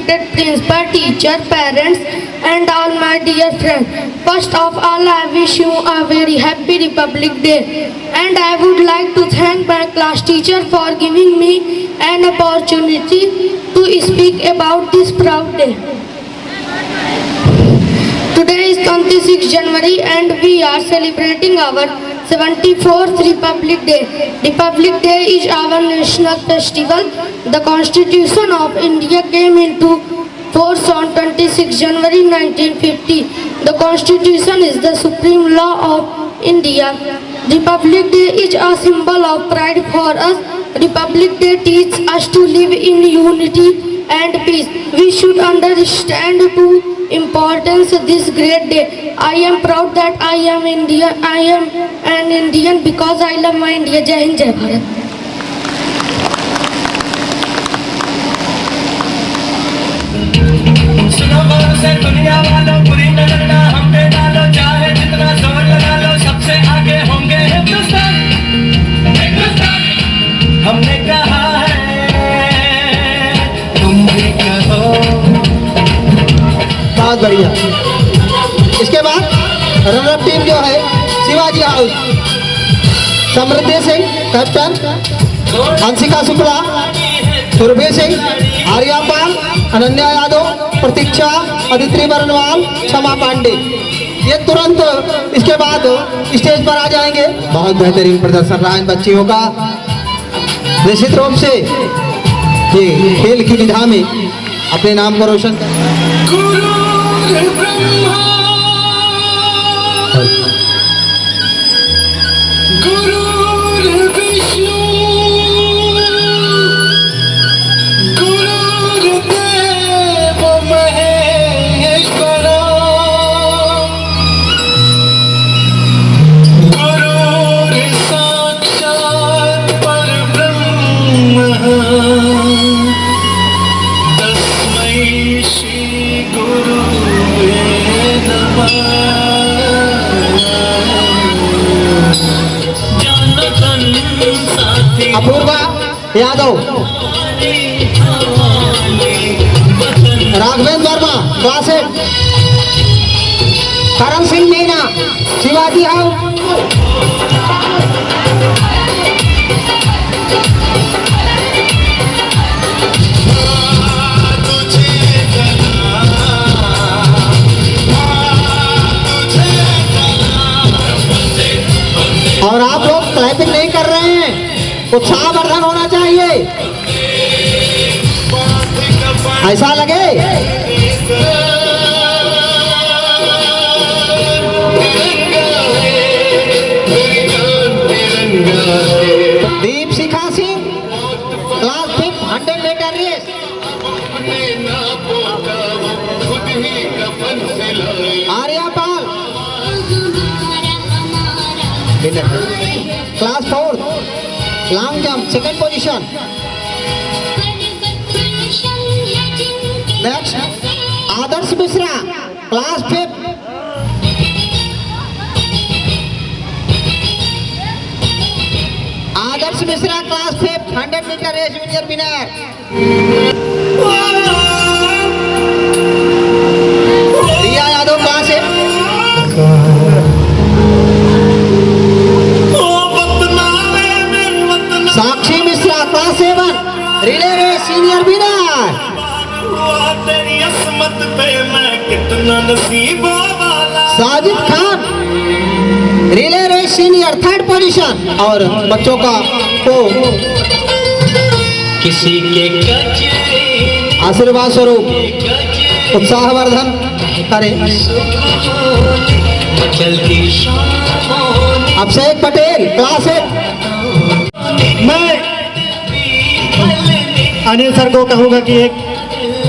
respected principal, teacher, parents, and all my dear friends. First of all, I wish you a very happy Republic Day. And I would like to thank my class teacher for giving me an opportunity to speak about this proud day. Today is 26 January and we are celebrating our 74th Republic Day. Republic Day is our national festival. The Constitution of India came into force on 26 January 1950. The Constitution is the supreme law of India. Republic Day is a symbol of pride for us. Republic Day teaches us to live in unity and peace. We should understand the importance of this great day. I am proud that I am Indian. I am an Indian because I love my India. Jai Hind, Jai Bharat. दुनिया वालों बुरी नजर ना हम पे डालो, चाहे जितना जोर लगा लो, सबसे आगे होंगे हिंदुस्तान। हमने कहा है तुम भी कहो। बहुत बढ़िया। इसके बाद रनर टीम जो है शिवाजी हाउस, समृद्धि सिंह कैप्टन, हंसिका शुक्ला, सुरभि सिंह, आर्यापाल, अनन्या यादव, प्रतीक्षा, अदिति बरनवाल, क्षमा पांडे, ये तुरंत इसके बाद स्टेज पर आ जाएंगे। बहुत बेहतरीन प्रदर्शन रहा इन बच्चियों का। निश्चित रूप से ये खेल की विधा में अपने नाम को रोशन कर। अपूर्वा यादव, राघवेंद्र वर्मा, क्लास 8, करण सिंह मीना, शिवाजी हाउस, और आप लोग क्लैपिंग नहीं कर रहे हैं, उत्साहवर्धन होना चाहिए, ऐसा लगे। Deep Shikha Singh, class 5, 100 metre race, Aryapal, class 4, long jump, second position. Next Adarsh Mishra, class 5, Adarsh Mishra, class 5, 100 metre race junior winner. Riya Yadav, class 8, Sakshi Mishra, class 7, relay race senior winner. Sajid Khan, relay race senior 3rd position. और बच्चों का को किसी के आशीर्वाद स्वरूप उत्साहवर्धन करें। अभिषेक पटेल, क्लास 8। मैं अनिल सर को कहूँगा कि एक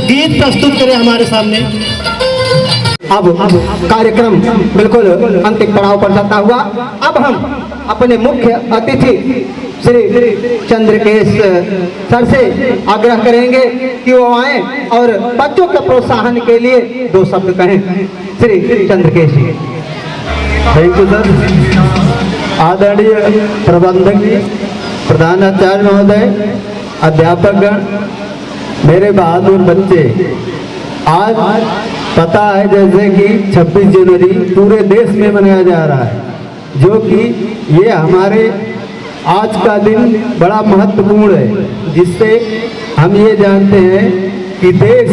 गीत प्रस्तुत करें हमारे सामने। अब कार्यक्रम बिल्कुल अंतिम पड़ाव पर जाता हुआ अब हम अपने मुख्य अतिथि श्री चंद्रकेश सर से आग्रह करेंगे कि वो आए और बच्चों के प्रोत्साहन के लिए 2 शब्द कहें। Shri Chandrakesh ji. Thank you sir. आदरणीय प्रबंधक जी, प्रधानाचार्य महोदय, अध्यापकगण, मेरे बहादुर बच्चे, आज पता है जैसे कि 26 जनवरी पूरे देश में मनाया जा रहा है, जो कि ये हमारे आज का दिन बड़ा महत्वपूर्ण है, जिससे हम ये जानते हैं कि देश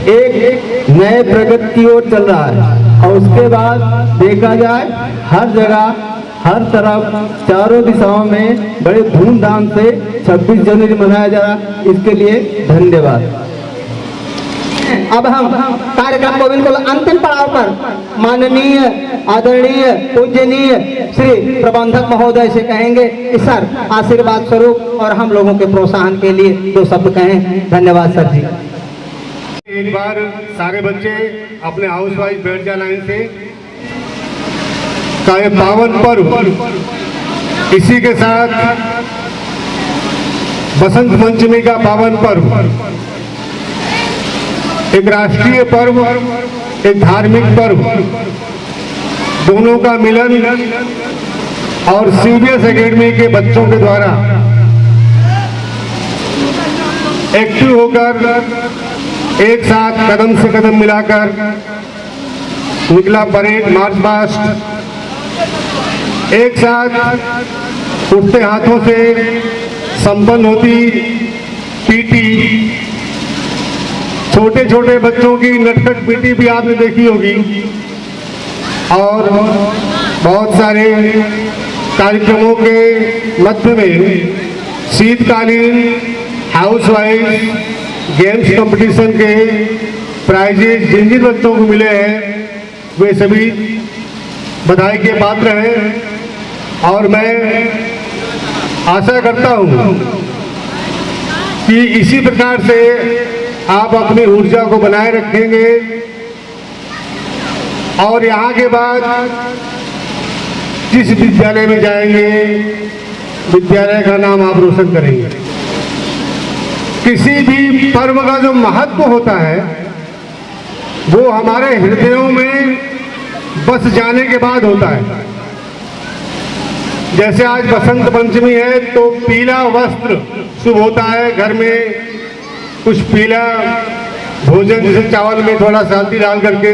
एक नए प्रगति की ओर चल रहा है। और उसके बाद देखा जाए हर जगह हर तरफ चारों दिशाओं में बड़े धूमधाम से 26 जनवरी मनाया जा रहा है। इसके लिए धन्यवाद। अब हम कार्यक्रम को बिल्कुल अंतिम पड़ाव पर माननीय आदरणीय पूजनीय श्री प्रबंधक महोदय से कहेंगे कि सर आशीर्वाद स्वरूप और हम लोगों के प्रोत्साहन के लिए 2 शब्द कहें। धन्यवाद सर जी। एक बार सारे बच्चे अपने हाउस वाइज बैठ जा लाइन से। का ये पावन पर्व, इसी के साथ बसंत पंचमी का पावन पर्व, एक राष्ट्रीय पर्व, एक धार्मिक पर्व, दोनों का मिलन और सीबीएस एकेडमी के बच्चों के द्वारा एक्टिव होकर एक साथ कदम से कदम मिलाकर निकला परेड मार्च पास्ट, एक साथ उठते हाथों से संपन्न होती पीटी, छोटे छोटे बच्चों की नटखट पीटी भी आपने देखी होगी, और बहुत सारे कार्यक्रमों के मध्य में शीतकालीन हाउस वाइज गेम्स कंपटीशन के प्राइजेज जिन जिन बच्चों को मिले हैं वे सभी बधाई के पात्र हैं। और मैं आशा करता हूं कि इसी प्रकार से आप अपनी ऊर्जा को बनाए रखेंगे और यहाँ के बाद जिस विद्यालय में जाएंगे विद्यालय का नाम आप रोशन करेंगे। किसी भी पर्व का जो महत्व होता है वो हमारे हृदयों में बस जाने के बाद होता है। जैसे आज बसंत पंचमी है तो पीला वस्त्र शुभ होता है, घर में कुछ पीला भोजन जैसे चावल में थोड़ा सा हल्दी डाल करके।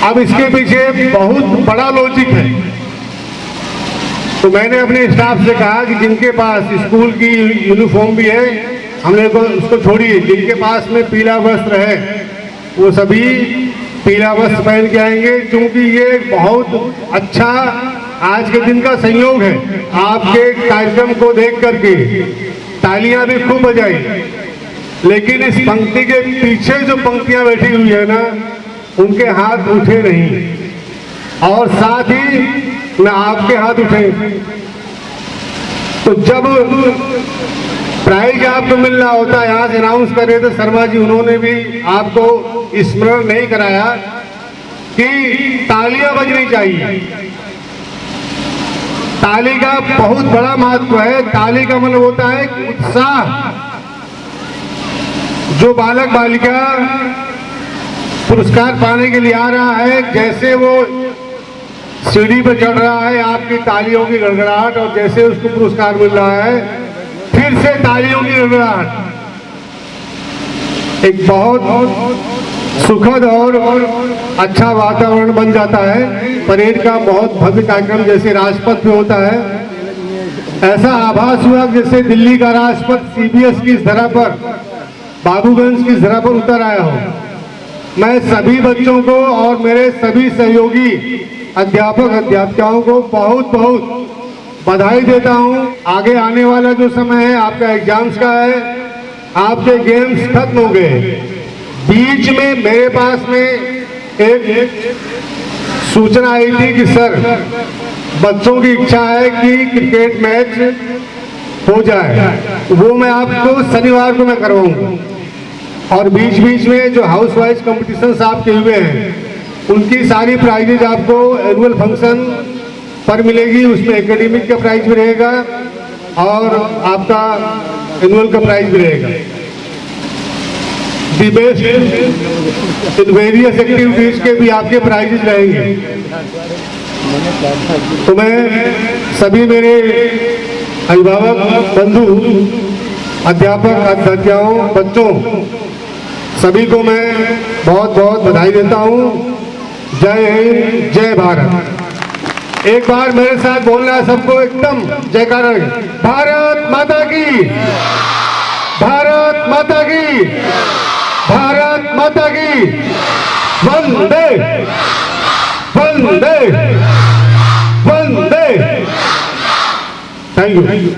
अब इसके पीछे बहुत बड़ा लॉजिक है। तो मैंने अपने स्टाफ से कहा कि जिनके पास स्कूल की यूनिफॉर्म भी है, हमने को उसको छोड़िए, जिनके पास में पीला वस्त्र है वो सभी पीला वस्त्र पहन के आएंगे, क्योंकि ये बहुत अच्छा आज के दिन का संयोग है। आपके कार्यक्रम को देख करके तालियां भी खूब बजाई, लेकिन इस पंक्ति के पीछे जो पंक्तियां बैठी हुई है ना, उनके हाथ उठे नहीं और साथ ही न आपके हाथ उठे। तो जब प्राइज आपको मिल रहा होता है, यहाँ से अनाउंस कर रहे थे शर्मा जी, उन्होंने भी आपको स्मरण नहीं कराया कि तालियां बजनी चाहिए। ताली का बहुत बड़ा महत्व है। ताली का मतलब होता है उत्साह। जो बालक बालिका पुरस्कार पाने के लिए आ रहा है, जैसे वो सीढ़ी पर चढ़ रहा है, आपकी तालियों की गड़गड़ाहट, और जैसे उसको पुरस्कार मिल रहा है फिर से तालियों की गड़गड़ाहट, एक बहुत सुखद और अच्छा वातावरण बन जाता है। परेड का बहुत भव्य कार्यक्रम जैसे राजपथ पे होता है, ऐसा आभास हुआ जैसे दिल्ली का राजपथ सीबीएस की धरा पर, बाबूगंज की धरा पर उतर आया हो। मैं सभी बच्चों को और मेरे सभी सहयोगी अध्यापक अध्यापिकाओं को बहुत बहुत बधाई देता हूं। आगे आने वाला जो समय है आपका एग्जाम्स का है, आपके गेम्स खत्म हो गए। बीच में मेरे पास में एक सूचना आई थी कि सर बच्चों की इच्छा है कि क्रिकेट मैच हो जाए, वो मैं आपको शनिवार को मैं करवाऊंगा। और बीच बीच में जो हाउस वाइज कॉम्पिटिशन्स आपके हुए हैं उनकी सारी प्राइजेज आपको एनुअल फंक्शन पर मिलेगी। उसमें एकेडमिक का प्राइज भी रहेगा और आपका एनुअल का प्राइज भी रहेगा। The best in various activities के भी आपके प्राइजेज रहेंगे। तो मैं सभी मेरे अभिभावक बंधु अध्यापक, अध्यापिकाओं, बच्चों सभी को मैं बहुत बहुत बधाई देता हूँ। जय हिंद, जय भारत। एक बार मेरे साथ बोलना है सबको, एकदम जयकारा। भारत माता की, भारत माता की, भारत माता की। वंदे वंदे वंदे। Thank you.